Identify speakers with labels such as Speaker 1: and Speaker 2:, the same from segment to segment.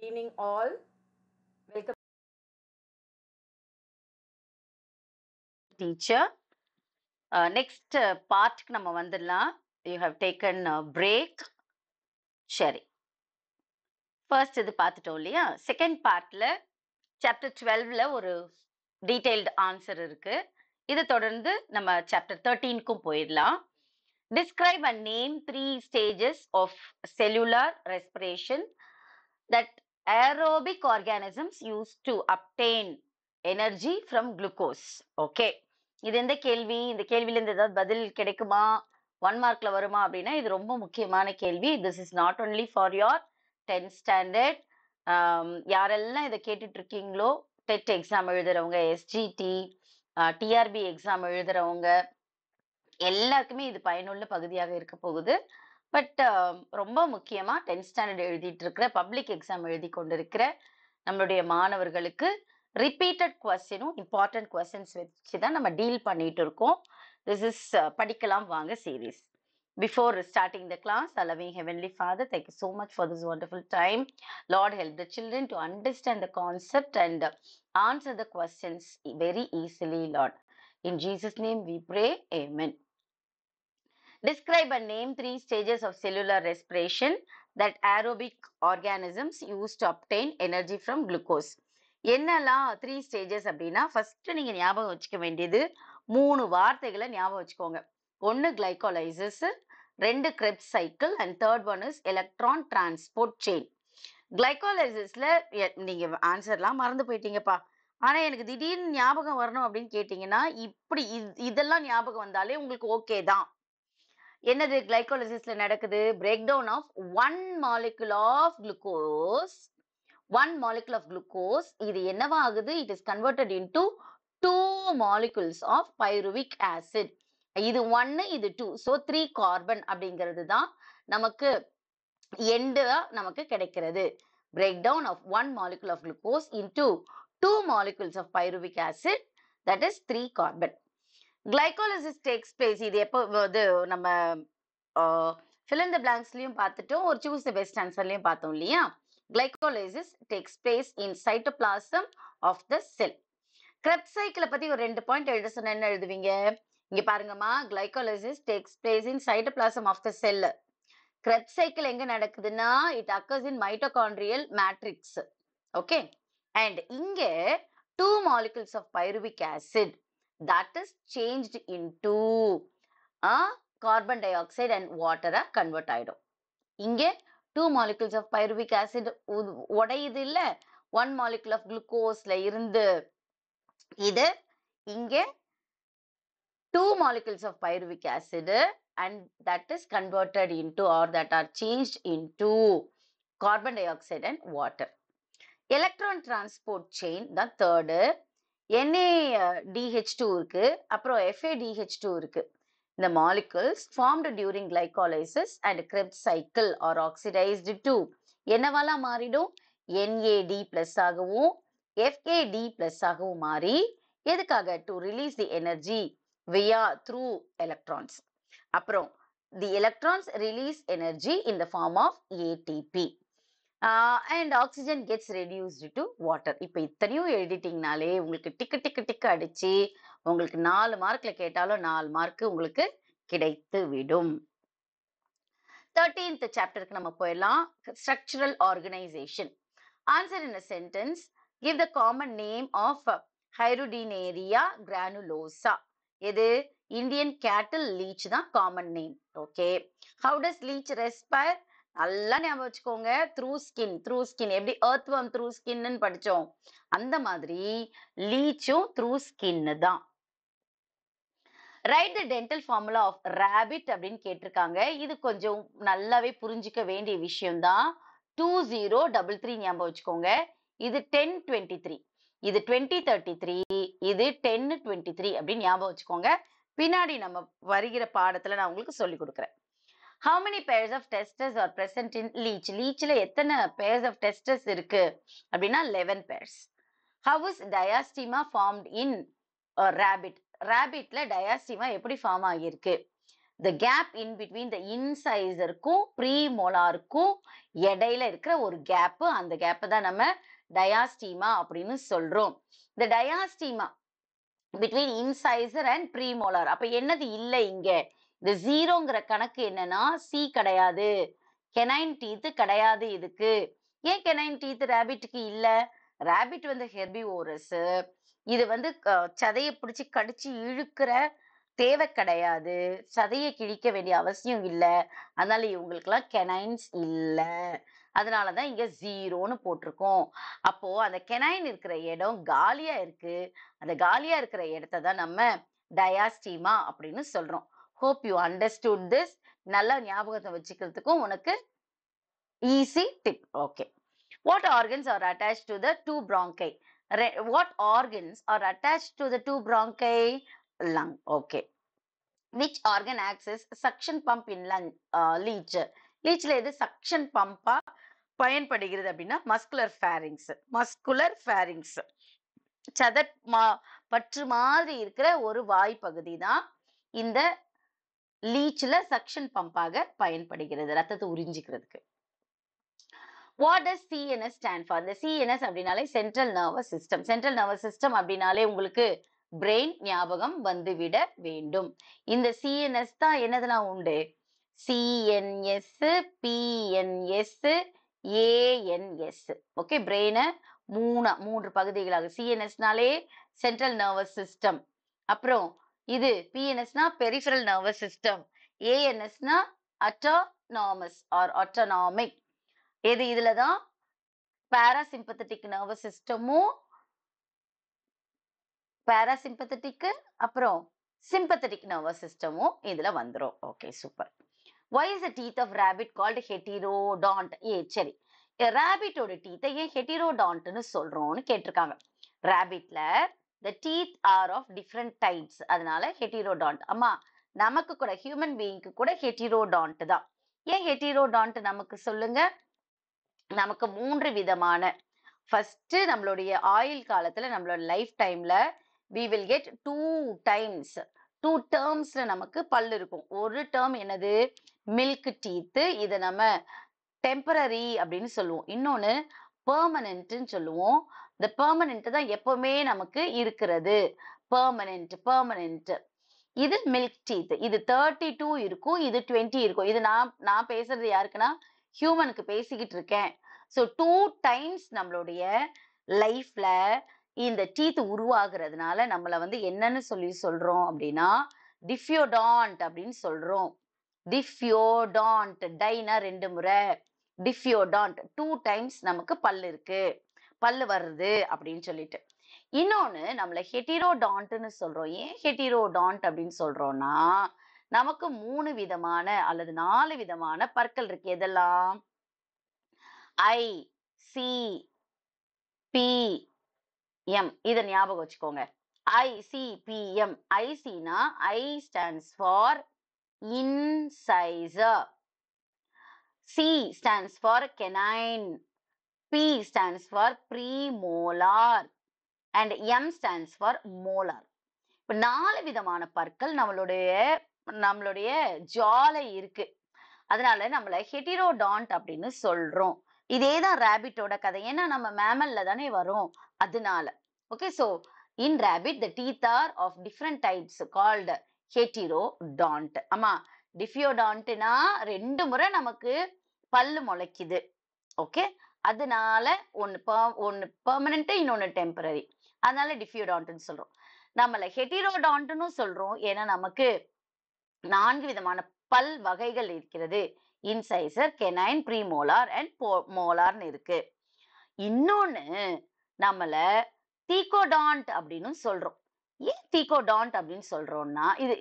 Speaker 1: Good evening all. Welcome teacher. Next part நம்ம வந்துடலாம். You have taken a break. சரி, first இது பார்த்துட்டோம் இல்லையா? செகண்ட் பார்ட்ல சாப்டர் 12ல ஒரு டீடைல்டு ஆன்சர் இருக்கு. இதை தொடர்ந்து நம்ம சாப்டர் 13க்கும் போயிடலாம். Describe and name 3 stages of cellular respiration that aerobic organisms use to obtain energy from glucose. Okay. இது எந்த கேள்வி? இந்த கேள்வியில இருந்து ஏதாவது பதில் கிடைக்குமா, 1 மார்க்ல வருமா அப்படின்னா இது ரொம்ப முக்கியமான கேள்வி. This is not only for your 10th standard. யாரெல்லாம் இதை கேட்டுட்டு இருக்கீங்களோ, டெட் எக்ஸாம் எழுதுறவங்க, எஸ்ஜிடி, டிஆர்பி எக்ஸாம் எழுதுறவங்க எல்லாருக்குமே இது பயனுள்ள பகுதியாக இருக்க போகுது. பட் ரொம்ப முக்கியமா 10th ஸ்டாண்டர்ட் எழுதிட்டு இருக்கிற, பப்ளிக் எக்ஸாம் எழுதி கொண்டிருக்கிற நம்மளுடைய மாணவர்களுக்கு ரிப்பீட்டட் கொஸ்டினும் இம்பார்ட்டன்ட் கொஸ்டின்ஸ் வச்சு தான் நம்ம டீல் பண்ணிட்டு இருக்கோம். திஸ் இஸ் படிக்கலாம் வாங்க series. Before starting the class, our loving Heavenly Father, thank you so much for this wonderful time. Lord, help the children to understand the concept and answer the questions very easily, Lord. In Jesus' name we pray, Amen. Describe and name 3 stages of cellular respiration that aerobic organisms use to obtain energy from glucose. என்னெல்லாம் 3 stages அப்படின்னா, first நீங்க ஞாபகம் வச்சுக்க வேண்டியது 3 வார்த்தைகளை ஞாபகம் வச்சுக்கோங்க. 1 glycolysis, 2 Krebs cycle and third one is electron transport chain. கிளைகோலைசிஸ்ல நீங்க ஆன்சர்லாம் மறந்து போயிட்டீங்கப்பா, ஆனா எனக்கு திடீர்னு ஞாபகம் வரணும் அப்படின்னு கேட்டீங்கன்னா, இப்படி இதெல்லாம் ஞாபகம் வந்தாலே உங்களுக்கு ஓகே தான். என்னது கிளைகோலிசிஸ்ல நடக்குது? Break down of one molecule of glucose. இது என்னவா ஆகுது? It is converted into 2 molecules of pyruvic acid. இது 1, இது 2, ஸோ 3 கார்பன் அப்படிங்கிறது தான் நமக்கு எண்டா நமக்கு கிடைக்கிறது. Break down of 1 molecule of glucose into 2 molecules of pyruvic acid, that is 3 carbon. Glycolysis takes place. இது எப்போ இது நம்ம fill in the blanksலயும் பார்த்துட்டோம், ஒரு choose the best answerலயும் பார்த்தோம் இல்லையா? Glycolysis takes place in cytoplasm of the cell. Krebs cycle பத்தி ஒரு 2 பாயிண்ட் எழுத சொன்னா என்ன எழுதுவீங்க? இங்க பாருங்கம்மா, glycolysis takes place in cytoplasm of the cell. Krebs cycle எங்க நடக்குதுன்னா, it occurs in mitochondrial matrix. Okay, and இங்க 2 molecules of pyruvic acid that is changed into carbon dioxide and water convert ஆயிடும். இங்க 2 molecules of pyruvic acid உடையுது இல்ல, 1 molecule of glucoseல இருந்து இது இங்க 2 molecules of pyruvic acid and that is converted into or that are changed into carbon dioxide and water. Electron transport chain தான் third. NADH2 இருக்கு, அப்புறம் FADH2 இருக்கு. The molecules formed during glycolysis and Krebs cycle are oxidized to என்னவால மாறிடும்? NAD plus ஆகவும் FAD plus ஆகவும் மாறி எதுக்காக? To release the energy via through electrons. அப்புறம் the electrons release energy in the form of ATP. And oxygen gets reduced to water. இப்போ இத்தனையும் எழுதிட்டீங்கனாலே உங்களுக்கு டிக்கு அடிச்சு உங்களுக்கு 4 மார்க்ல கேட்டாலும் 4 மார்க் உங்களுக்கு கிடைத்து விடும். 13th சாப்டருக்கு நம்ம போயிடலாம். Structural organisation. Answer in a sentence. Give the common name of Hydrodinaria granulosa. எது? இந்தியன் கேட்டில் லீச் தான் common name. Okay, how does leech respire? நல்லா ஞாபகம் வச்சுக்கோங்க. Through skin. எப்படி earthworm த்ரூ ஸ்கின்னு படிச்சோம், அந்த மாதிரி லீச்சும் த்ரூ ஸ்கின் தான். Right the dental formula of rabbit அப்படின்னு கேட்டிருக்காங்க. இது கொஞ்சம் நல்லாவே புரிஞ்சுக்க வேண்டிய விஷயம் தான். 2033 ஞாபகம் வச்சுக்கோங்க. இது 1023, இது 2033, இது 1023 அப்படின்னு ஞாபகம் வச்சுக்கோங்க. பின்னாடி நம்ம வருகிற பாடத்துல நான் உங்களுக்கு சொல்லி கொடுக்குறேன். How many pairs of testes are present in leech? Leechல எத்தனை pairs of testes இருக்கு அப்படின்னா 11 pairs. How is diastema formed in a rabbit? Rabbitல diastema எப்படி ஃபார்ம் ஆகியிருக்கு? the gap in between the incisor-க்கும் premolar-க்கும் இடையில இருக்கிற ஒரு கேப், அந்த கேப் தான் நம்ம diastema அப்படின்னு சொல்றோம். இந்த diastema between incisor and premolar. அப்ப என்னது இல்ல இங்க? இந்த ஜீரோங்கிற கணக்கு என்னன்னா சி கிடையாது, கெனைன் டீத் கிடையாது இதுக்கு. ஏன் கெனைன் டீத் ரேபிட்டுக்கு இல்ல? ரேபிட் வந்து ஹெர்பிவோரஸ், இது வந்து சதையை பிடிச்சு கடிச்சு இழுக்கிற தேவை கிடையாது, சதையை கிழிக்க வேண்டிய அவசியம் இல்ல, அதனால இவங்களுக்கெல்லாம் கெனைன்ஸ் இல்ல. அதனாலதான் இங்க ஜீரோன்னு போட்டிருக்கோம். அப்போ அந்த கெனைன் இருக்கிற இடம் காலியா இருக்கு, அந்த காலியா இருக்கிற இடத்த தான் நம்ம டயாஸ்டீமா அப்படின்னு சொல்றோம். Hope you understood this. நல்லா ஞாபகத்தை வச்சுக்கிறதுக்கும் உனக்கு easy tip. Okay. What organs are attached to the two bronchi? What organs are attached to the two bronchi? Lung. Okay. Which organ acts as suction pump in lung? Leech. Leechல எது suction pump-ஆ பயன்படுகிறது அப்படின்னா muscular pharynx. Muscular pharynx. சதட் பற்று மாதிரி இருக்கிற ஒரு வாய் பகுதி தான் இந்த லீச்ல சக்ஷன் பம்பாக பயன்படுகிறது, ரத்தத்தை உறிஞ்சிக்கிறதுக்கு. What does CNS stand for? இந்த CNS அப்படின்னாலே central nervous system. Central nervous system அப்படின்னாலே உங்களுக்கு பிரெயின் ஞாபகம் வந்துவிட வேண்டும். இந்த CNS தான் என்னதெல்லாம் உண்டு? CNS, PNS, ANS. ஓகே, பிரெயினை மூன்று பகுதிகளாக. CNSனாலே சென்ட்ரல் நர்வஸ் சிஸ்டம், அப்புறம் இது PNSனா பெரிஃபரல் நர்வஸ் சிஸ்டம், ANSனா அட்டானமஸ் ஆர் ஆட்டோனாமிக். எது இதுலதான் பாராசிம்பத்தட்டிக் நர்வஸ் சிஸ்டமும் பாராசிம்பத்தட்டிக் அப்புறம் சிம்பத்தட்டிக் நர்வஸ் சிஸ்டமும் இதுல வந்துரும். Okay, super. Why is the teeth of rabbit called heterodont? சரி, ராபிட்டோட டீத்தை ஏன் ஹெட்டிரோடான்ட்னு சொல்றோம்னு கேட்டிருக்காங்க. ராபிட்ல the teeth are of different types, அதனால ஹெட்டிரோடான்ட். அம்மா நமக்கு கூட ஹியூமன் பீயிங்க்கு கூட ஹெட்டிரோடான்ட் தான். ஏன் ஹெட்டிரோடான்ட் நமக்கு சொல்லுங்க? நமக்கு 3 விதமான, ஃபர்ஸ்ட் நம்மளுடைய ஆயுள் காலத்துல நம்மளோட லைஃப் டைம்ல we will get 2 termsல நமக்கு பல்லு இருக்கும். ஒரு டேர்ம் என்னது? மில்க் டீத், இதை நம்ம டெம்பரரி அப்படின்னு சொல்லுவோம். இன்னொன்னு பெர்மனன்ட்னு சொல்லுவோம். இந்த பெர்மனன்ட் தான் எப்பவுமே நமக்கு இருக்கிறது, பெர்மனன்ட். இது மில்க் டீத். இது 32 இருக்கும், இது 20 இருக்கும். இது நான் பேசுறது யாருக்குன்னா ஹியூமனுக்கு பேசிக்கிட்டு இருக்கேன். ஸோ 2 times நம்மளுடைய லைஃப்ல இந்த டீத் உருவாகிறதுனால நம்மள வந்து என்னன்னு சொல்றோம் அப்படின்னா டிஃபியோடான்ட் அப்படின்னு சொல்றோம். டிஃபியோடான்ட், டைனா 2 முறை, டிஃபியோடான்ட் 2 times நமக்கு பல்லு வருது அப்படின்னு சொல்லிட்டு. இன்னொன்னு நம்மள ஹெட்டிரோடான்ட்னு சொல்றோம். ஏன் ஹெட்டிரோடான்ட் அப்படின்னு சொல்றோம்னா நமக்கு 3 விதமான அல்லது 4 விதமான பற்கள் இருக்கு. எதெல்லாம்? I, C, P, M. இதை ஞாபகம் வச்சுக்கோங்க. ICPM. ஐசினா I stands for incisor, C stands for canine, P stands for premolar and M stands for molar. இப்ப 4 விதமான பற்கள் நம்மளுடைய ஜால இருக்கு. அதனால நம்மள ஹெட்டிரோடான்ட் அப்படின்னு சொல்றோம். இதேதான் ராபிட்டோட கதை. ஏன்னா நம்ம மேமல்ல தானே வரும், அதனால. Okay, so in rabbit the teeth are of different types called heterodont. ஆமா, டிஃபியோடான்ட்னா 2 முறை நமக்கு பல்லு முளைக்குது. ஓகே, அதனால ஒன்னு பெர்மனன்ட், இன்னொன்னு டெம்பரரி, அதனால டிஃபியோடான்ட்னு சொல்றோம். நம்மள ஹெட்டிரோடான்ட்னு சொல்றோம் ஏன்னா நமக்கு 4 விதமான பல் வகைகள் இருக்கிறது. இன்சைசர், கெனைன், ப்ரீமோலார் அண்ட் மோலார்னு இருக்கு. இன்னொன்னு நம்மள தீகோடான்ட் அப்படின்னு சொல்றோம். ஏன் தீகோடான்ட் அப்படின்னு சொல்றோம்னா இது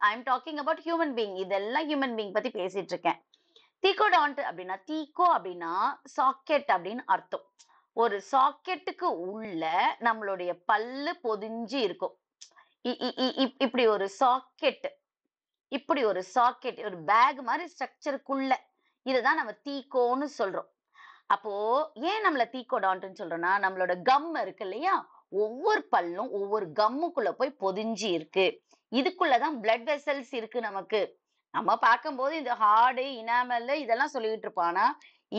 Speaker 1: I am talking about human being. இதெல்லாம் ஹியூமன் பீயிங் பத்தி பேசிட்டு இருக்கேன். தீகோடான்ட் அப்படின்னா, தீகோ அப்படின்னா சாக்கெட் அப்படின்னு அர்த்தம். ஒரு சாக்கெட்டுக்கு உள்ள நம்மளுடைய பல்லு பொதிஞ்சு இருக்கும். இப்படி ஒரு சாக்கெட், ஒரு பேக் மாதிரி ஸ்ட்ரக்சருக்குள்ள, இதுதான் நம்ம தீகோன்னு சொல்றோம். அப்போ ஏன் நம்மள தீகோடான்ட்னு சொல்றோம்னா நம்மளோட கம் இருக்கு இல்லையா, ஒவ்வொரு பல்லும் ஒவ்வொரு கம்முக்குள்ள போய் பொதிஞ்சு இருக்கு. இதுக்குள்ளதான் பிளட் வெசல்ஸ் இருக்கு நமக்கு. நம்ம பார்க்கும்போது இந்த ஹார்டு இனாமல் இதெல்லாம் சொல்லிட்டு இருப்போம். ஆனா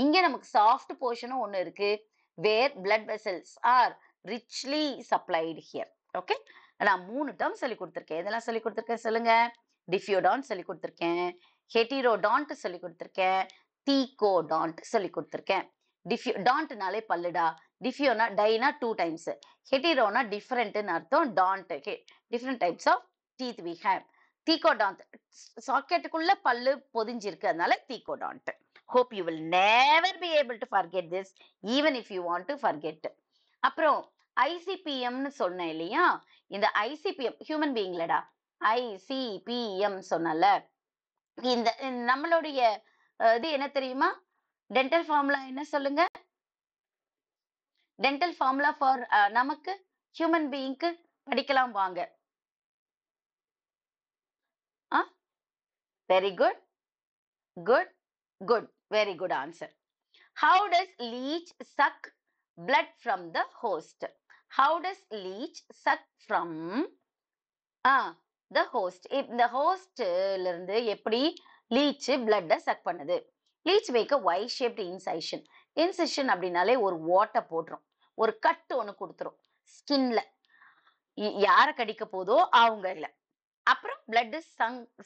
Speaker 1: இங்க நமக்கு சாஃப்ட் போர்ஷனும் ஒண்ணு இருக்கு. Where blood vessels are richly supplied here. Okay, நான் 3 டேர்ம் சொல்லி கொடுத்துருக்கேன். இதெல்லாம் சொல்லி கொடுத்துருக்கேன் சொல்லுங்க. டிஃபியோடான்ட் சொல்லி கொடுத்துருக்கேன், ஹெட்டிரோடான்ட் சொல்லி கொடுத்துருக்கேன், தீகோடான்ட் சொல்லி கொடுத்துருக்கேன். டான்ட்னாலே பல்லுடா, டிஃபியோனா டைனா 2 டைம்ஸ், ஹெட்டிரோனா டிஃபரெண்ட்னு அர்த்தம், டான்ட் different types of teeth we have. Thecodont சாக்கெட்டுக்குள்ள பல்லு பொதிஞ்சிருக்கு, அதனால தீகோடான்ட். hope you will never be able to forget this even if you want to forget. அப்புறம் ஐசிபிஎம்னு சொன்னேன் இல்லையா, இந்த ஐசிபிஎம் ஹியூமன் பீயிங்லடா, ஐசிபிஎம் சொன்னல, இந்த நம்மளுடைய இது என்ன தெரியுமா, டென்டல் ஃபார்முலா என்ன சொல்லுங்க, டென்டல் ஃபார்முலா ஃபார் நமக்கு ஹியூமன் பீயிங்க்கு படிக்கலாம் வாங்க. Very good, good, good, very good answer. How does leech suck blood from the host? How does leech suck from the host? இந்த ஹோஸ்ட்ல இருந்து எப்படி லீச் blood suck பண்ணுது? Leech make a Y shaped incision. Incision அப்படின்னாலே ஒரு ஓட்டை போட்டுரும், ஒரு கட்டு ஒண்ணு கொடுத்துரும் ஸ்கின்ல, யார கடிக்க போதோ அவங்க இல்ல. அப்புறம் blood is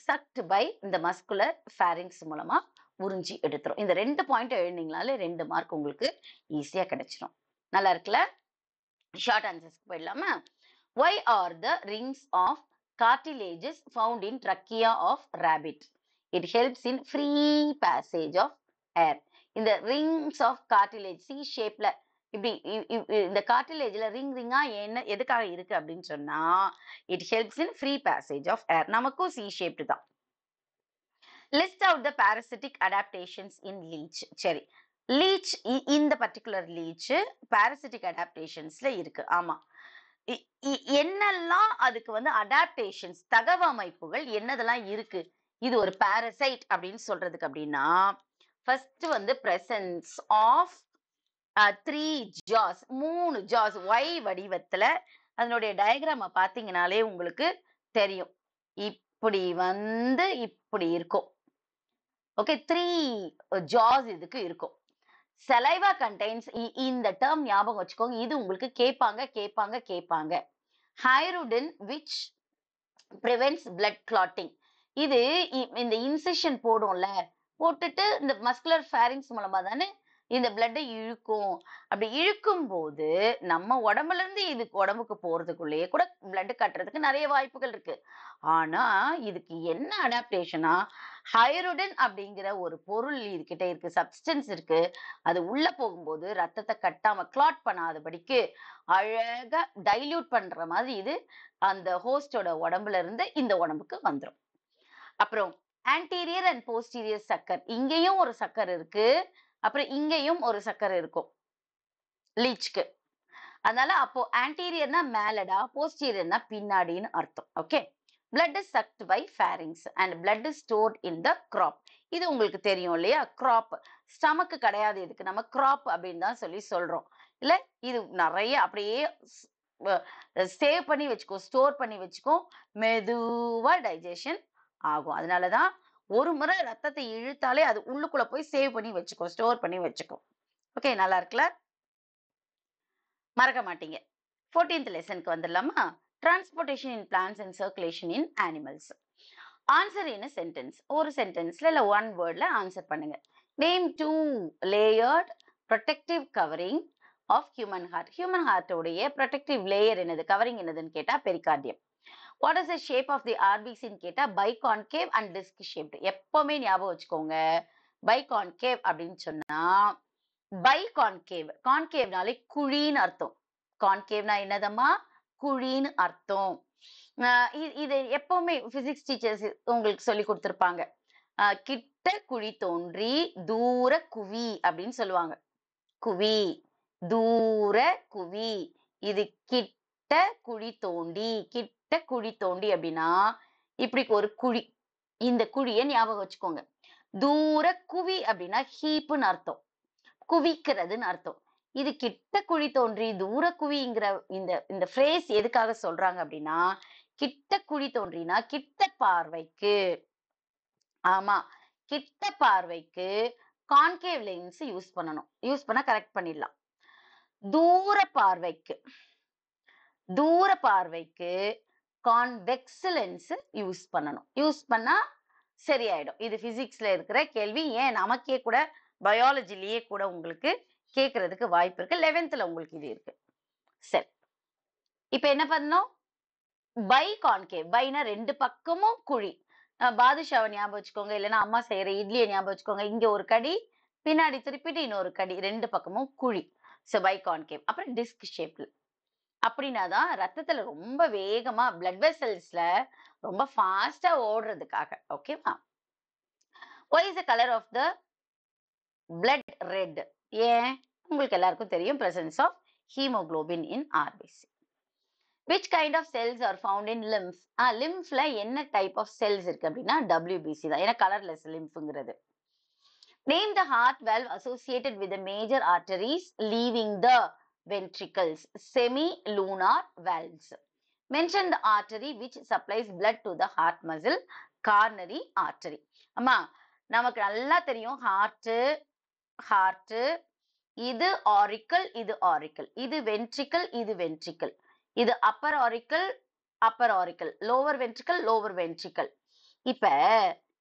Speaker 1: sucked by இந்த மஸ்குலர் ஃபேரிங்ஸ் மூலமா உறிஞ்சி எடுத்துரும். இந்த 2 பாயிண்ட் எழுதினீங்களாலே 2 மார்க் உங்களுக்கு ஈஸியா கிடைச்சிடும். நல்லா இருக்குல்ல? ஷார்ட் ஆன்சர்ஸ்க்கு போயிடலாமா? Why are the rings of cartilages found in trachea of rabbit? It helps in free passage of air. இந்த rings of cartilage C ஷேப்ல இப்படி இந்த கார்டிலேஜ்ல ரிங் ரிங்கா என்ன எதுக்காக இருக்கு அப்படின்னு சொன்னா, it helps in free passage of air. நமக்கும் C ஷேப்டு தான். List out the parasitic adaptations in leech. சரி, leech இந்த பர்டிகுலர் leech parasitic adaptationsல இருக்கு. ஆமா, என்னெல்லாம் அதுக்கு வந்து அடாப்டேஷன்ஸ் தகவமைப்புகள் என்னதெல்லாம் இருக்கு இது ஒரு பாரசைட் அப்படின்னு சொல்றதுக்கு அப்படின்னா, ஃபர்ஸ்ட் வந்து presence of 3 jaws, 3 jaws Y வடிவத்துல. அதனுடைய டயக்ராம பாத்தீங்கனாலே உங்களுக்கு தெரியும், இப்படி வந்து இப்படி இருக்கும். ஓகே, 3 ஜாஸ் இதுக்கு இருக்கும். saliva contains, இந்த டேர்ம் ஞாபகம் வச்சுக்கோங்க, இது உங்களுக்கு கேட்பாங்க. ஹைருடின் which prevents blood clotting. இது இந்த இன்சிஷன் போடும்ல, போட்டுட்டு இந்த மஸ்குலர் ஃபேரிங்ஸ் மூலமா தானே இந்த பிளட்டை இழுக்கும். அப்படி இழுக்கும் போது நம்ம உடம்புல இருந்து இது உடம்புக்கு போறதுக்குள்ளேயே கூட பிளட் கட்டுறதுக்கு நிறைய வாய்ப்புகள் இருக்கு. ஆனா இதுக்கு என்ன அடாப்டேஷனா, ஹைருடின் அப்படிங்கிற ஒரு பொருள் இதுகிட்ட இருக்கு, சப்ஸ்டன்ஸ் இருக்கு. அது உள்ள போகும்போது ரத்தத்தை கட்டாம கிளாட் பண்ணாதபடிக்கு அழகா டைல்யூட் பண்ற மாதிரி இது அந்த ஹோஸ்டோட உடம்புல இருந்து இந்த உடம்புக்கு வந்துடும். அப்புறம் ஆன்டீரியர் அண்ட் போஸ்டீரியர் சக்கர், இங்கேயும் ஒரு சக்கர் இருக்கு, அப்புறம் இங்கேயும் ஒரு சக்கர் இருக்கும் லீச்க்கு. அதனால அப்போ ஆன்டீரியர்னா மேலடா, போஸ்டீரியர்னா பின்னாடின்னு அர்த்தம். Okay, blood is sucked by pharynx and blood is stored in the crop. இது உங்களுக்கு தெரியும் இல்லையா, கிராப். ஸ்டமக்கு கிடையாது, இதுக்கு நம்ம கிராப் அப்படின்னு தான் சொல்லி சொல்றோம் இல்ல. இது நிறைய அப்படியே சேவ் பண்ணி வச்சுக்கோ, ஸ்டோர் பண்ணி வச்சுக்கோ, மெதுவா டைஜஷன் ஆகும். அதனாலதான் ஒரு முறை ரத்தத்தை இழுத்தாலே அது உள்ளுக்குள்ள போய் சேவ் பண்ணி வச்சுக்கோ, ஸ்டோர் பண்ணி வச்சுக்கோ. ஓகே, நல்லா இருக்குல்ல, மறக்க மாட்டீங்க. 14th லெசனுக்கு வந்துடலாமா? Transportation in plants and circulation in animals. Answer in a sentence. ஒரு சென்டென்ஸ்ல இல்ல ஒன் வேர்ட்ல ஆன்சர் பண்ணுங்க. Name 2 layered protective covering of human heart. Human ஹார்ட்டோடைய ப்ரொடெக்டிவ் லேயர் என்னது, கவரிங் என்னதுன்னு கேட்டா pericardium. What is the shape of the ஆர்பிசின்னு கேட்டா பைகான்கேவ் அண்ட் டிஸ்க் ஷேப்டு. எப்பவுமே ஞாபகம் வச்சுக்கோங்க, பைகான்கேவ் அப்படின்னு சொன்னா பைகான்கேவ், கான்கேவ்னாலே குழின்னு அர்த்தம். கான்கேவ்னா என்னதம்மா, குழின்னு அர்த்தம். இது எப்பவுமே பிசிக்ஸ் டீச்சர்ஸ் உங்களுக்கு சொல்லி கொடுத்திருப்பாங்க. கிட்ட குழி தோன்றி தூர குவி அப்படின்னு சொல்லுவாங்க. குவி, தூர குவி. இது கிட்ட குழி தோண்டி, கிட்ட குழி தோண்டி அப்படின்னா இப்படி ஒரு குழி, இந்த குழியை ஞாபகம் வச்சுக்கோங்க. தூர குவி அப்படின்னா ஹீப்னு அர்த்தம், குவிக்கிறதுன்னு அர்த்தம். இது கிட்ட குழி தோன்றி தூர குவிங்கிற இந்த ஃப்ரேஸ் எதுக்காக சொல்றாங்க அப்படின்னா, கிட்ட குழி தோன்றினா கிட்ட பார்வைக்கு, ஆமா, கிட்ட பார்வைக்கு கான்கேவ் லென்ஸ் யூஸ் பண்ணணும். யூஸ் பண்ணா கரெக்ட் பண்ணிடலாம். தூர பார்வைக்கு தூர பார்வைக்கு கான்வெக்ஸ் லென்ஸ் யூஸ் பண்ணணும். யூஸ் பண்ணா சரியாயிடும். இது பிசிக்ஸ்ல இருக்கிற கேள்வி. ஏன் நமக்கே கூட பயாலஜிலேயே கூட உங்களுக்கு கேட்கறதுக்கு வாய்ப்பு இருக்கு. 11th உங்களுக்கு இது இருக்கு. சரி, இப்ப என்ன பண்ணோம்? By concave. பைனா ரெண்டு பக்கமும் குழி. பாதுஷாவை ஞாபகம் வச்சுக்கோங்க, இல்லைன்னா அம்மா செய்யற இட்லியை ஞாபகம் வச்சுக்கோங்க. இங்க ஒரு கடி, பின்னாடி திருப்பிட்டு இன்னொரு கடி, ரெண்டு பக்கமும் குழி. So biconcave. அப்புறம் டிஸ்க் ஷேப்ல. அப்படின்னாதான் ரத்தத்துல ரொம்ப வேகமா பிளட் வெசல்ஸ்ல ரொம்ப ஃபாஸ்டா ஓடுறதுக்காக. ஓகேவா? Why is the color of the blood red? ஏன்? உங்களுக்கு எல்லாருக்கும் தெரியும், presence of hemoglobin in RBC. Which kind of cells are found in lymph? lymphல என்ன type of cells இருக்கு அப்படின்னா WBC தான். ஏன்னா colorless lymphங்கிறது. Name the heart valve associated with the major arteries leaving the ventricles. Semi-lunar valves. Mention the artery which supplies blood to the heart muscle. Coronary artery. அம்மா, நமக்கு நல்லா தெரியும் heart, இது auricle, இது ஆரிக்கல், இது ventricle, இது ventricle, இது Appar auricle, lower ventricle. இப்ப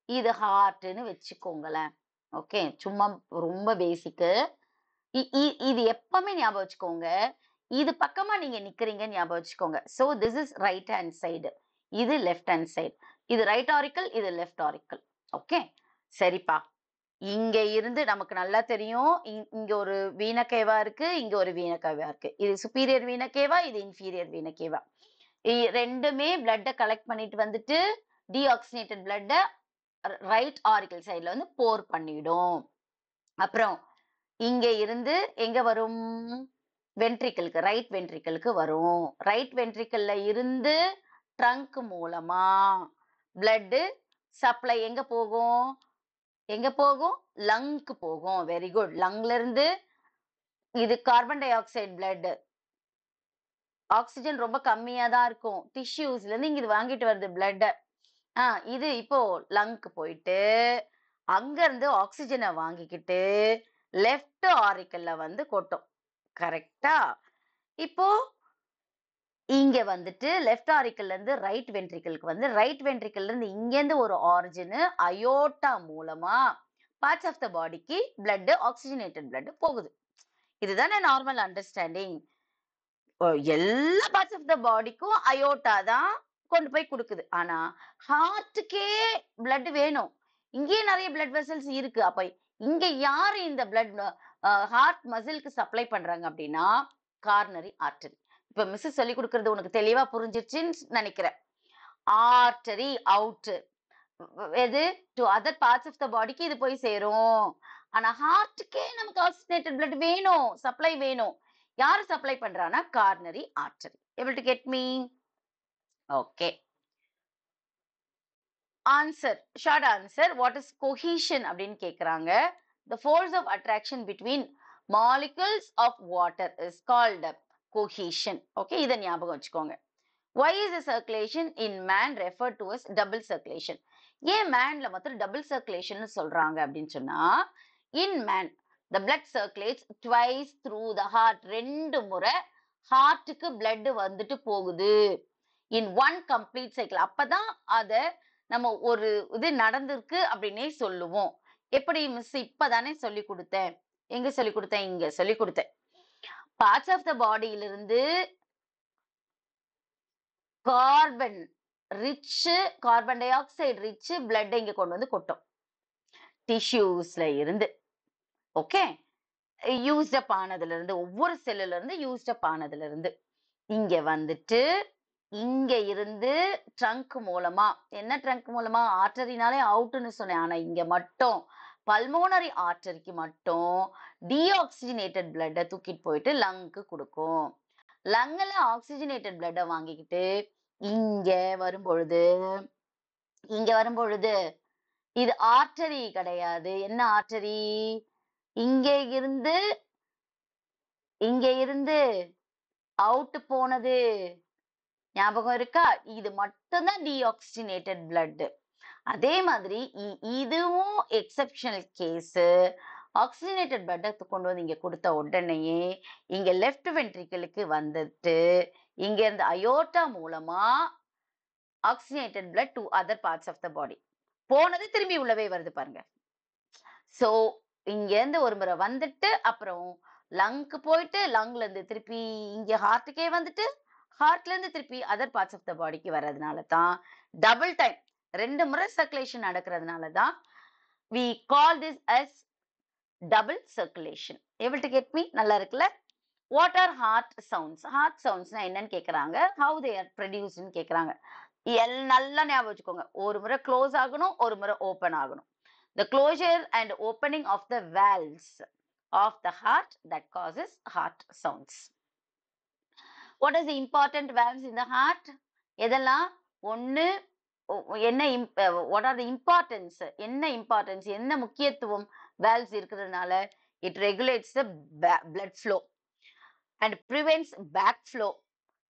Speaker 1: இது ஹார்ட்னு வச்சுக்கோங்களேன். ஓகே, சும்மா ரொம்ப பேசிக்கு. இது எப்பவுமே ஞாபகம் வச்சுக்கோங்க. இது பக்கமா நீங்க நிக்கிறீங்க ஞாபகம் வச்சுக்கோங்க. So this is right hand side, இது லெஃப்ட் ஹேண்ட் சைடு. இது ரைட் ஆரிக்கல், இது லெஃப்ட் ஆரிக்கல். ஓகே, சரிப்பா. இங்க இருந்து நமக்கு நல்லா தெரியும், இங்க ஒரு வீனக்கேவா இருக்கு, இங்க ஒரு வீனக்கேவா இருக்கு. இது சுப்பீரியர் வீனக்கேவா, இது இன்ஃபீரியர் வீனக்கேவா. ரெண்டுமே பிளட்டை கலெக்ட் பண்ணிட்டு வந்துட்டு டீஆக்சினேட்டட் பிளட்டை ரைட் ஆரிக்கல் சைட்ல வந்து போர் பண்ணிடும். அப்புறம் இங்க இருந்து எங்க வரும்? வென்ட்ரிக்கலுக்கு, ரைட் வென்ட்ரிக்கலுக்கு வரும். ரைட் வென்ட்ரிக்கல்ல இருந்து ட்ரங்க் மூலமா பிளட் சப்ளை எங்க போகும்? லங்க்கு போகும். Very good. லங்ல இருந்து இது carbon di oxide blood, oxygen ரொம்ப கம்மியா தான் இருக்கும். டிஷ்யூஸ்ல இருந்து இங்க இது வாங்கிட்டு வருது பிளட். இது இப்போ லங்க்கு போயிட்டு அங்க இருந்து ஆக்சிஜனை வாங்கிக்கிட்டு லெஃப்ட் ஆரிக்கல்ல வந்து கொட்டும். கரெக்டா? இப்போ இங்க வந்துட்டு லெஃப்ட் ஆரிக்கல்ல இருந்து ரைட் வென்ட்ரிக்கலுக்கு வந்து, ரைட் வென்ட்ரிக்கல்ல இருந்து இங்க இருந்து ஒரு ஆரிஜின் அயோட்டா மூலமா பார்ட்ஸ் ஆஃப் த பாடிக்கு பிளட், ஆக்சிஜனேட்டட் பிளட் போகுது. இதுதானே நார்மல் அண்டர்ஸ்டாண்டிங். எல்லா பார்ட்ஸ் ஆஃப் த பாடிக்கும் அயோட்டா தான் கொண்டு போய் கொடுக்குது. ஆனா ஹார்ட்டுக்கே பிளட் வேணும். இங்கேயே நிறைய பிளட் வெசல்ஸ் இருக்கு. அப்ப இங்க யாரு இந்த பிளட் ஹார்ட் மசிலுக்கு சப்ளை பண்றாங்க அப்படின்னா கார்னரி ஆர்டரி. இப்ப மிஸ் சொல்லி கொடுக்கறது உனக்கு தெளிவா புரிஞ்சிருச்சுன்னு நினைக்கிறேன். ஆர்டரி அவுட், எது to other parts of the பாடிக்கு இது போய் சேரும். ஆனா ஹார்ட்டுக்கே நமக்கு ஆக்சிஜனேட்டட் பிளட் வேணும், சப்ளை வேணும். யாரு சப்ளை பண்றானா? Coronary artery. able to get me? Okay. Answer, short answer. What is cohesion அப்படின்னு கேக்குறாங்க. the force of attraction between molecules of water is called cohesion. Okay, இத ஞாபகம் வச்சுக்கோங்க. why is the circulation in man referred to as double circulation? ஏன் மேன்ல மாத்திரம் double circulation சொல்றாங்க அப்படின்னு சொன்னா, in man the blood circulates twice through the heart. ரெண்டு முறை ஹார்ட்டுக்கு பிளட் வந்துட்டு போகுது in one complete cycle. அப்பதான் அத நம்ம ஒரு இது நடந்திருக்கு அப்படின்னே சொல்லுவோம். எப்படி மிஸ்? இப்பதானே சொல்லி கொடுத்தேன். எங்க சொல்லி கொடுத்தேன்? இங்க சொல்லி கொடுத்தேன். பார்ட்ஸ் ஆஃப் த பாடியிலிருந்து carbon rich, carbon dioxide rich blood இங்க கொண்டு வந்து கொட்டும் டிஷ்யூஸ்ல இருந்து. ஓகே, யூஸ்ட் அப் ஆனதுல இருந்து, ஒவ்வொரு செல்லுல இருந்து யூஸ்ட் அப் ஆனதுல இருந்து இங்க வந்துட்டு இங்க இருந்து ட்ரங்க் மூலமா, என்ன ட்ரங்க் மூலமா? ஆர்டரினாலே அவுட்னு சொன்னேன். ஆனா இங்க மட்டும் பல்மோனரி ஆர்டரிக்கு மட்டும் டீஆக்சிஜனேட்டட் பிளட்டை தூக்கிட்டு போயிட்டு லங்க்கு கொடுக்கும். லங்ல ஆக்சிஜனேட்டட் பிளட்டை வாங்கிக்கிட்டு இங்க வரும்பொழுது இது ஆர்டரி கிடையாது. என்ன ஆர்டரி? இங்க இருந்து அவுட் போனது ஞாபகம் இருக்கா? இது மட்டும்தான் டீஆக்சிஜனேட்டட் பிளட். அதே மாதிரி இதுவும் எக்ஸெப்ஷனல் கேஸ். ஆக்சிஜனேட்டட் பிளட்டை கொண்டு வந்து இங்க கொடுத்த உடனேயே இங்க லெஃப்ட் வென்ட்ரிக்கிளுக்கு வந்துட்டு இங்க இருந்து அயோட்டா மூலமா oxygenated blood to other parts of the body போனது திரும்பி உள்ளவே வருது பாருங்க. சோ இங்க இருந்து ஒரு முறை வந்துட்டு அப்புறம் லங்க்கு போயிட்டு லங்ல இருந்து திருப்பி இங்க ஹார்ட்டுக்கே வந்துட்டு ஹார்ட்ல இருந்து திருப்பி அதர் பார்ட்ஸ் ஆஃப் த பாடிக்கு வர்றதுனால தான் டபுள் டைம் 2 முறை சர்க்குலேஷன் நடக்கிறதுனால தான் we call this as double circulation. able to get me? நல்லா இருக்குல்ல? What are heart sounds? Heart sounds என்னன்னு கேக்குறாங்க. How they are produced ன்னு கேக்குறாங்க. நல்லா ஞாபகம் வச்சுக்கோங்க. ஒரு முறை க்ளோஸ் ஆகணும், ஒரு முறை ஓபன் ஆகணும். The closure and opening of the valves of the heart that causes heart sounds. What is the important valves in the heart? எதெல்லாம் ஒன்னு என்ன what are the importance? என்ன importance? என்ன முக்கியத்துவம் valves இருக்கிறதுனால it regulates the blood flow and prevents backflow,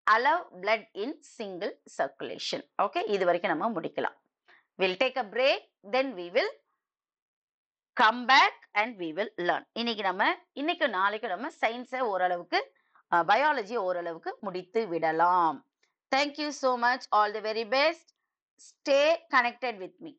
Speaker 1: allow blood in single circulation. Okay, இது வரைக்கும் நம்ம முடிக்கலாம். We'll take a break, then we will come back and we will learn. இன்னைக்கு நாளைக்கு நம்ம சயின்ஸை ஓரளவுக்கு பயாலஜி ஓரளவுக்கு முடித்து விடலாம். Thank you so much. All the very best. Stay connected with me.